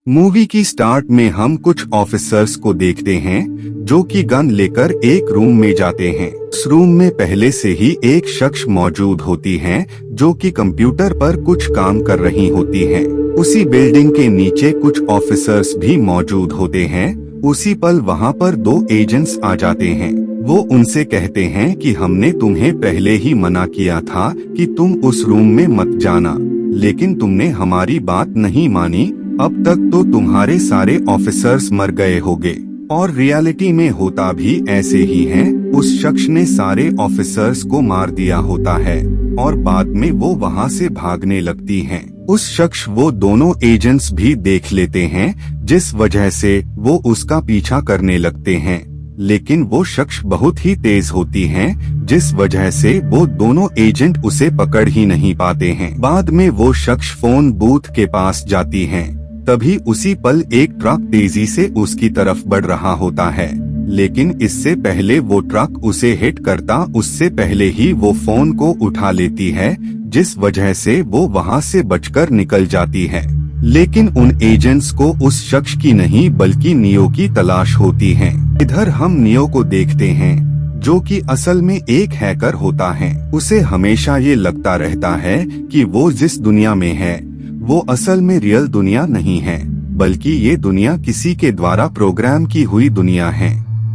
Movie की start में हम कुछ ऑफिसर्स को देखते हैं जो कि गन लेकर एक रूम में जाते हैं। उस रूम में पहले से ही एक शख्स मौजूद होती है जो कि कंप्यूटर पर कुछ काम कर रही होती है। उसी बिल्डिंग के नीचे कुछ ऑफिसर्स भी मौजूद होते हैं। उसी पल वहां पर दो एजेंट्स आ जाते हैं। वो उनसे कहते हैं कि हमने तुम्हें पहले ही मना किया था कि तुम उस रूम में मत जाना, लेकिन तुमने हमारी बात नहीं मानी। अब तक तो तुम्हारे सारे ऑफिसर्स मर गए होंगे। और रियलिटी में होता भी ऐसे ही है। उस शख्स ने सारे ऑफिसर्स को मार दिया होता है और बाद में वो वहाँ से भागने लगती हैं। उस शख्स वो दोनों एजेंट्स भी देख लेते हैं, जिस वजह से वो उसका पीछा करने लगते हैं। लेकिन वो शख्स बहुत ही तेज होती हैं, जिस वजह से वो दोनों एजेंट उसे पकड़ ही नहीं पाते हैं। बाद में वो शख्स फोन बूथ के पास जाती हैं। तभी उसी पल एक ट्रक तेजी से उसकी तरफ बढ़ रहा होता है, लेकिन इससे पहले वो ट्रक उसे हिट करता उससे पहले ही वो फोन को उठा लेती है, जिस वजह से वो वहां से बचकर निकल जाती है। लेकिन उन एजेंट्स को उस शख्स की नहीं बल्कि नियो की तलाश होती है। इधर हम नियो को देखते हैं जो कि असल में एक हैकर होता है। उसे हमेशा ये लगता रहता है कि वो जिस दुनिया में है वो असल में रियल दुनिया नहीं है, बल्कि ये दुनिया किसी के द्वारा प्रोग्राम की हुई दुनिया है।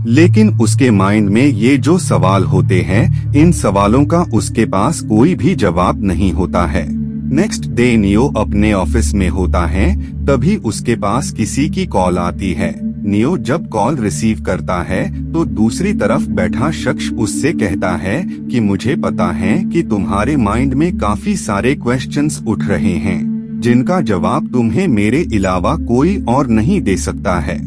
लेकिन उसके माइंड में ये जो सवाल होते हैं, इन सवालों का उसके पास कोई भी जवाब नहीं होता है। नेक्स्ट डे नियो अपने ऑफिस में होता है, तभी उसके पास किसी की कॉल आती है। नियो जब कॉल रिसीव करता है तो दूसरी तरफ बैठा शख्स उससे कहता है कि मुझे पता है कि तुम्हारे माइंड में काफी सारे क्वेश्चंस उठ रहे हैं, जिनका जवाब तुम्हें मेरे अलावा कोई और नहीं दे सकता है।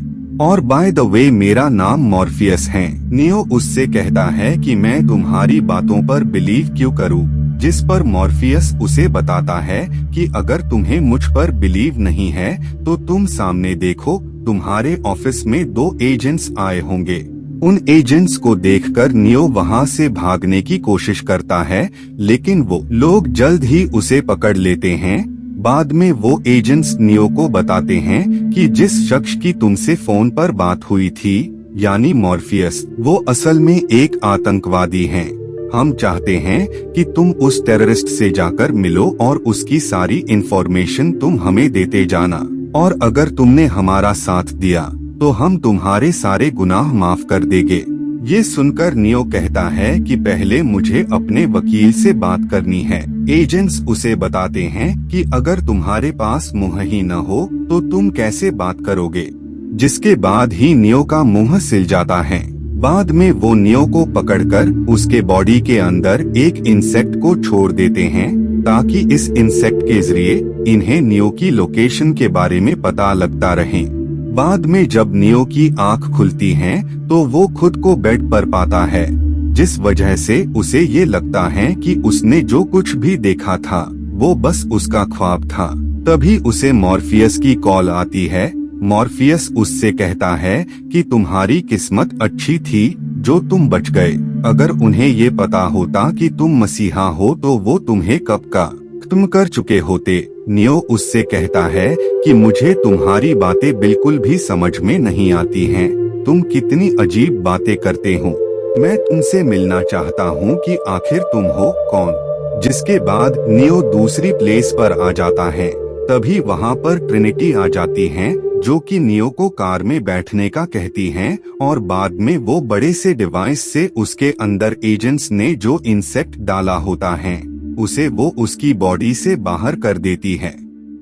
और बाय द वे मेरा नाम मॉर्फियस है। नियो उससे कहता है कि मैं तुम्हारी बातों पर बिलीव क्यों करूं, जिस पर मॉर्फियस उसे बताता है कि अगर तुम्हें मुझ पर बिलीव नहीं है तो तुम सामने देखो, तुम्हारे ऑफिस में दो एजेंट्स आए होंगे। उन एजेंट्स को देखकर नियो वहां से भागने की कोशिश करता है, लेकिन वो लोग जल्द ही उसे पकड़ लेते हैं। बाद में वो एजेंट्स नियो को बताते हैं कि जिस शख्स की तुमसे फोन पर बात हुई थी, यानी मॉर्फियस, वो असल में एक आतंकवादी हैं। हम चाहते हैं कि तुम उस टेररिस्ट से जाकर मिलो और उसकी सारी इंफॉर्मेशन तुम हमें देते जाना, और अगर तुमने हमारा साथ दिया तो हम तुम्हारे सारे गुनाह माफ कर देंगे। ये सुनकर नियो कहता है कि पहले मुझे अपने वकील से बात करनी है। एजेंट्स उसे बताते हैं कि अगर तुम्हारे पास मुंह ही न हो तो तुम कैसे बात करोगे, जिसके बाद ही नियो का मुंह सिल जाता है। बाद में वो नियो को पकड़कर उसके बॉडी के अंदर एक इंसेक्ट को छोड़ देते हैं, ताकि इस इंसेक्ट के जरिए इन्हें नियो की लोकेशन के बारे में पता लगता रहे। बाद में जब नियो की आंख खुलती है तो वो खुद को बेड पर पाता है, जिस वजह से उसे ये लगता है कि उसने जो कुछ भी देखा था वो बस उसका ख्वाब था। तभी उसे मॉर्फियस की कॉल आती है। मॉर्फियस उससे कहता है कि तुम्हारी किस्मत अच्छी थी जो तुम बच गए। अगर उन्हें ये पता होता कि तुम मसीहा हो तो वो तुम्हें कब का खत्म कर चुके होते। नियो उससे कहता है कि मुझे तुम्हारी बातें बिल्कुल भी समझ में नहीं आती हैं। तुम कितनी अजीब बातें करते हो। मैं तुमसे मिलना चाहता हूँ कि आखिर तुम हो कौन। जिसके बाद नियो दूसरी प्लेस पर आ जाता है। तभी वहाँ पर ट्रिनिटी आ जाती हैं, जो कि नियो को कार में बैठने का कहती हैं, और बाद में वो बड़े से डिवाइस से उसके अंदर एजेंट्स ने जो इंसेक्ट डाला होता है उसे वो उसकी बॉडी से बाहर कर देती है।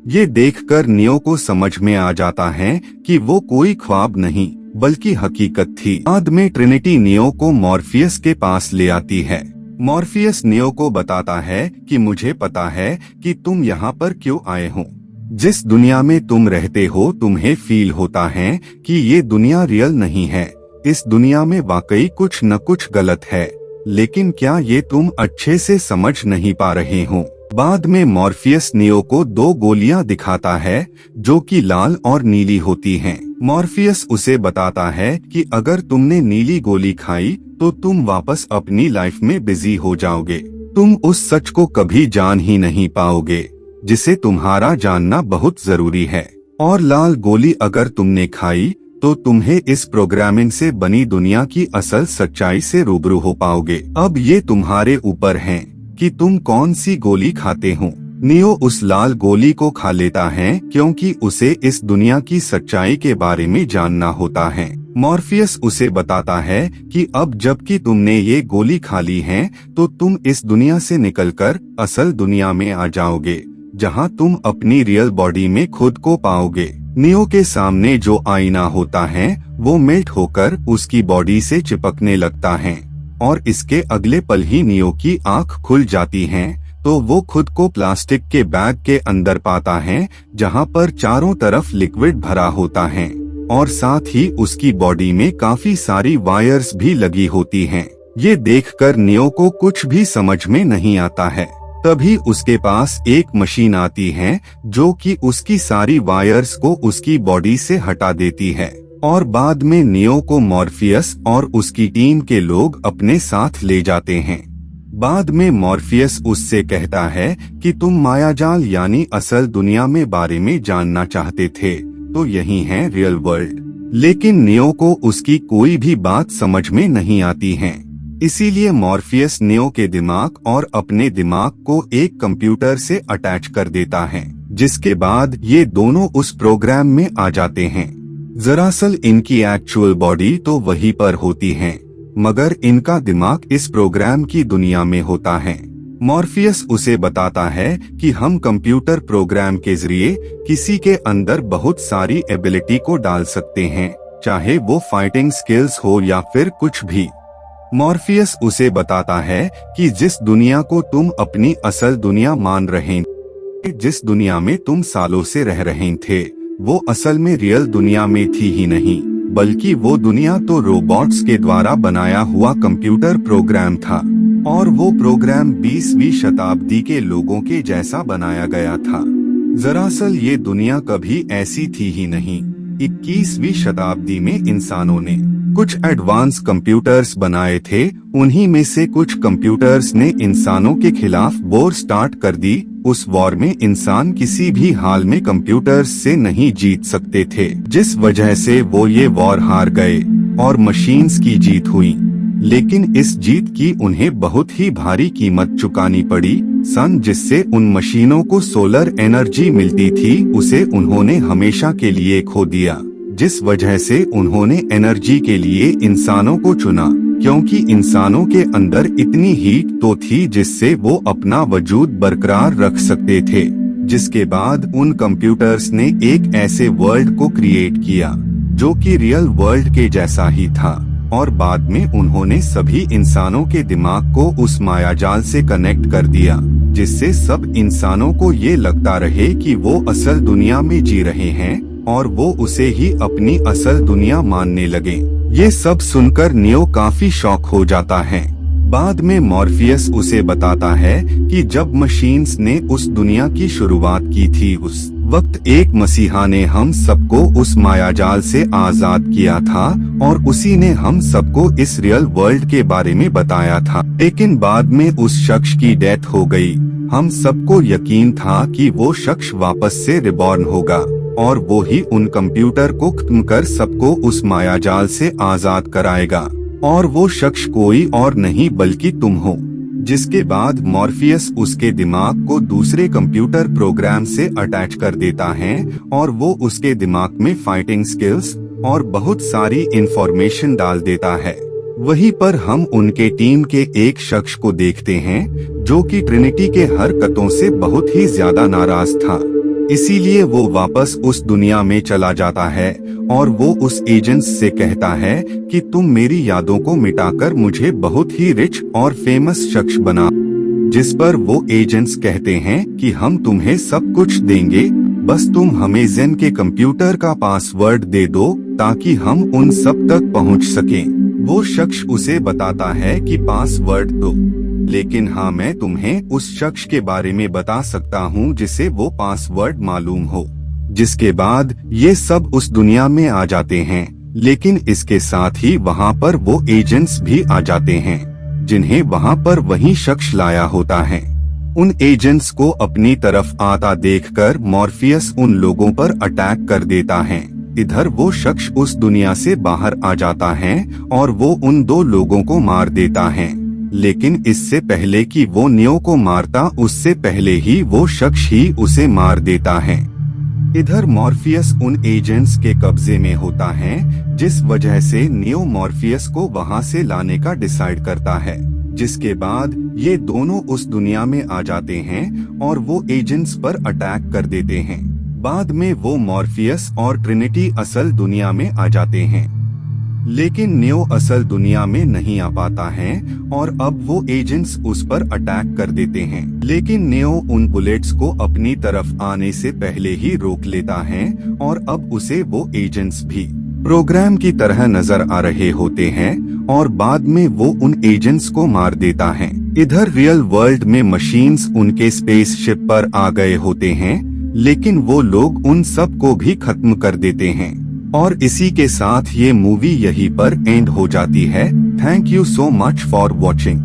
ये देखकर नियो को समझ में आ जाता है कि वो कोई ख्वाब नहीं बल्कि हकीकत थी। बाद में ट्रिनिटी नियो को मॉर्फियस के पास ले आती है। मॉर्फियस नियो को बताता है कि मुझे पता है कि तुम यहाँ पर क्यों आए हो। जिस दुनिया में तुम रहते हो तुम्हें फील होता है कि ये दुनिया रियल नहीं है। इस दुनिया में वाकई कुछ न कुछ गलत है, लेकिन क्या ये तुम अच्छे से समझ नहीं पा रहे हो। बाद में मॉर्फियस नियो को दो गोलियां दिखाता है जो कि लाल और नीली होती हैं। मॉर्फियस उसे बताता है कि अगर तुमने नीली गोली खाई तो तुम वापस अपनी लाइफ में बिजी हो जाओगे। तुम उस सच को कभी जान ही नहीं पाओगे जिसे तुम्हारा जानना बहुत जरूरी है। और लाल गोली अगर तुमने खाई तो तुम्हें इस प्रोग्रामिंग से बनी दुनिया की असल सच्चाई से रूबरू हो पाओगे। अब ये तुम्हारे ऊपर है कि तुम कौन सी गोली खाते हो। नियो उस लाल गोली को खा लेता है क्योंकि उसे इस दुनिया की सच्चाई के बारे में जानना होता है। मॉर्फियस उसे बताता है कि अब जबकि तुमने ये गोली खा ली है तो तुम इस दुनिया से निकलकर असल दुनिया में आ जाओगे, जहां तुम अपनी रियल बॉडी में खुद को पाओगे। नियो के सामने जो आईना होता है वो मेल्ट होकर उसकी बॉडी से चिपकने लगता है और इसके अगले पल ही नियो की आंख खुल जाती है तो वो खुद को प्लास्टिक के बैग के अंदर पाता है जहां पर चारों तरफ लिक्विड भरा होता है और साथ ही उसकी बॉडी में काफी सारी वायर्स भी लगी होती हैं। ये देखकर नियो को कुछ भी समझ में नहीं आता है। तभी उसके पास एक मशीन आती है जो कि उसकी सारी वायर्स को उसकी बॉडी से हटा देती है और बाद में नियो को मॉर्फियस और उसकी टीम के लोग अपने साथ ले जाते हैं। बाद में मॉर्फियस उससे कहता है कि तुम मायाजाल यानी असल दुनिया में बारे में जानना चाहते थे, तो यही है रियल वर्ल्ड। लेकिन नियो को उसकी कोई भी बात समझ में नहीं आती है। इसीलिए मॉर्फियस नियो के दिमाग और अपने दिमाग को एक कंप्यूटर से अटैच कर देता है, जिसके बाद ये दोनों उस प्रोग्राम में आ जाते हैं। दरअसल इनकी एक्चुअल बॉडी तो वहीं पर होती है, मगर इनका दिमाग इस प्रोग्राम की दुनिया में होता है। मॉर्फियस उसे बताता है कि हम कंप्यूटर प्रोग्राम के जरिए किसी के अंदर बहुत सारी एबिलिटी को डाल सकते हैं, चाहे वो फाइटिंग स्किल्स हो या फिर कुछ भी। मॉर्फियस उसे बताता है कि जिस दुनिया को तुम अपनी असल दुनिया मान रहे, जिस दुनिया में तुम सालों से रह रहे थे, वो असल में रियल दुनिया में थी ही नहीं, बल्कि वो दुनिया तो रोबोट्स के द्वारा बनाया हुआ कंप्यूटर प्रोग्राम था और वो प्रोग्राम 20वीं शताब्दी के लोगों के जैसा बनाया गया था। दरअसल ये दुनिया कभी ऐसी थी ही नहीं। 21वीं शताब्दी में इंसानों ने कुछ एडवांस कंप्यूटर्स बनाए थे, उन्हीं में से कुछ कंप्यूटर्स ने इंसानों के खिलाफ वॉर स्टार्ट कर दी। उस वॉर में इंसान किसी भी हाल में कंप्यूटर्स से नहीं जीत सकते थे, जिस वजह से वो ये वॉर हार गए और मशीन्स की जीत हुई। लेकिन इस जीत की उन्हें बहुत ही भारी कीमत चुकानी पड़ी। सन जिससे उन मशीनों को सोलर एनर्जी मिलती थी, उसे उन्होंने हमेशा के लिए खो दिया, जिस वजह से उन्होंने एनर्जी के लिए इंसानों को चुना, क्योंकि इंसानों के अंदर इतनी हीट तो थी जिससे वो अपना वजूद बरकरार रख सकते थे। जिसके बाद उन कंप्यूटर्स ने एक ऐसे वर्ल्ड को क्रिएट किया जो कि रियल वर्ल्ड के जैसा ही था और बाद में उन्होंने सभी इंसानों के दिमाग को उस मायाजाल से कनेक्ट कर दिया, जिससे सब इंसानों को ये लगता रहे कि वो असल दुनिया में जी रहे हैं और वो उसे ही अपनी असल दुनिया मानने लगे। ये सब सुनकर नियो काफी शॉक हो जाता है। बाद में मॉर्फियस उसे बताता है कि जब मशीन्स ने उस दुनिया की शुरुआत की थी, उस वक्त एक मसीहा ने हम सबको उस मायाजाल से आजाद किया था और उसी ने हम सबको इस रियल वर्ल्ड के बारे में बताया था। लेकिन बाद में उस शख्स की डेथ हो गई। हम सबको यकीन था कि वो शख्स वापस से रिबॉर्न होगा और वो ही उन कंप्यूटर को खत्म कर सबको उस मायाजाल से आजाद कराएगा, और वो शख्स कोई और नहीं बल्कि तुम हो। जिसके बाद मॉर्फियस उसके दिमाग को दूसरे कंप्यूटर प्रोग्राम से अटैच कर देता है और वो उसके दिमाग में फाइटिंग स्किल्स और बहुत सारी इंफॉर्मेशन डाल देता है। वहीं पर हम उनके टीम के एक शख्स को देखते हैं जो कि ट्रिनिटी के हरकतों से बहुत ही ज्यादा नाराज था। इसीलिए वो वापस उस दुनिया में चला जाता है और वो उस एजेंट्स से कहता है कि तुम मेरी यादों को मिटाकर मुझे बहुत ही रिच और फेमस शख्स बना। जिस पर वो एजेंट्स कहते हैं कि हम तुम्हें सब कुछ देंगे, बस तुम हमें जेन के कंप्यूटर का पासवर्ड दे दो ताकि हम उन सब तक पहुंच सकें। वो शख्स उसे बताता है कि पासवर्ड दो, लेकिन हाँ मैं तुम्हें उस शख्स के बारे में बता सकता हूँ जिसे वो पासवर्ड मालूम हो। जिसके बाद ये सब उस दुनिया में आ जाते हैं, लेकिन इसके साथ ही वहाँ पर वो एजेंट्स भी आ जाते हैं जिन्हें वहाँ पर वही शख्स लाया होता है। उन एजेंट्स को अपनी तरफ आता देखकर मॉर्फियस उन लोगों पर अटैक कर देता है। इधर वो शख्स उस दुनिया से बाहर आ जाता है और वो उन दो लोगों को मार देता है, लेकिन इससे पहले कि वो नियो को मारता उससे पहले ही वो शख्स ही उसे मार देता है। इधर मॉर्फियस उन एजेंट्स के कब्जे में होता है, जिस वजह से नियो मॉर्फियस को वहां से लाने का डिसाइड करता है, जिसके बाद ये दोनों उस दुनिया में आ जाते हैं और वो एजेंट्स पर अटैक कर देते हैं। बाद में वो मॉर्फियस और ट्रिनिटी असल दुनिया में आ जाते हैं, लेकिन नियो असल दुनिया में नहीं आ पाता है और अब वो एजेंट्स उस पर अटैक कर देते हैं, लेकिन नियो उन बुलेट्स को अपनी तरफ आने से पहले ही रोक लेता है और अब उसे वो एजेंट्स भी प्रोग्राम की तरह नजर आ रहे होते हैं और बाद में वो उन एजेंट्स को मार देता है। इधर रियल वर्ल्ड में मशीन्स उनके स्पेसशिप पर आ गए होते हैं, लेकिन वो लोग उन सब को भी खत्म कर देते हैं और इसी के साथ ये मूवी यहीं पर एंड हो जाती है। Thank you so much for watching.